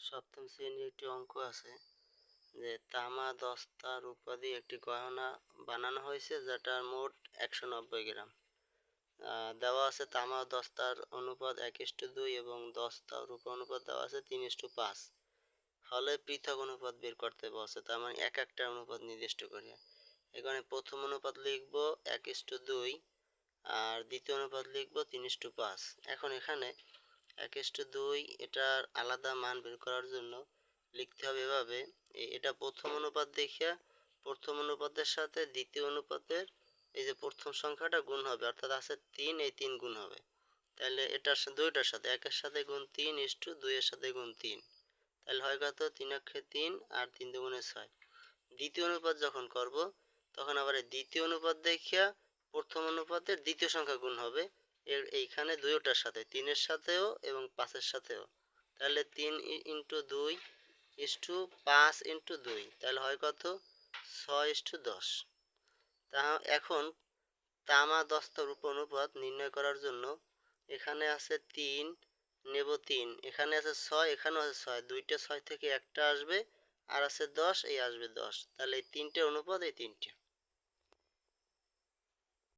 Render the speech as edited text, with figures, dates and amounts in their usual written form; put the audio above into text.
সপ্তম শ্রেণীর একটি অঙ্ক আছে যে তামা দস্তা রূপা দিয়ে একটি গহনা বানানো হয়েছে যেটার মোট 190 গ্রাম। দেওয়া আছে তামা ও দস্তার অনুপাত 1:2 এবং দস্তা ও রূপা অনুপাত দেওয়া আছে 3:5। হলে পৃথক অনুপাত বের করতে বলছে, তার মানে এক একটা অনুপাত নির্দিষ্ট করে। এখানে প্রথম অনুপাত লিখবো 1:2 আর দ্বিতীয় অনুপাত লিখবো 3:5। এখন এখানে 1:2 এটার আলাদা মান বের করার জন্য লিখতে হবে এভাবে, এটা প্রথম অনুপাত দেখিয়া প্রথম অনুপাতের সাথে দ্বিতীয় অনুপাতের এই যে প্রথম সংখ্যাটা গুণ হবে, অর্থাৎ আছে 3, এই 3 গুণ হবে। তাহলে এটার দুইটার সাথে, একের সাথে গুণ 3:2 এর সাথে গুণ 3, তাহলে হয় কত 3 অক্ষে 3 আর 3 দুগুণে 6। দ্বিতীয় অনুপাত যখন করব তখন আবার দ্বিতীয় অনুপাত দেখিয়া প্রথম অনুপাতের দ্বিতীয় সংখ্যা গুণ হবে এইখানে দুইটার সাথে, 3-এর সাথেও এবং 5-এর সাথেও। তাহলে 3 × 2 = 5 × 2, তাহলে হয় কত 6:10। তা এখন তামা দস্তা রূপা অনুপাত নির্ণয় করার জন্য এখানে আছে 3 নেব 3, এখানে আছে 6, এখানেও আছে 6, দুইটা 6 থেকে একটা আসবে আর আছে 10, এই আসবে 10। তাহলে এই তিনটে অনুপাত, এই তিনটে।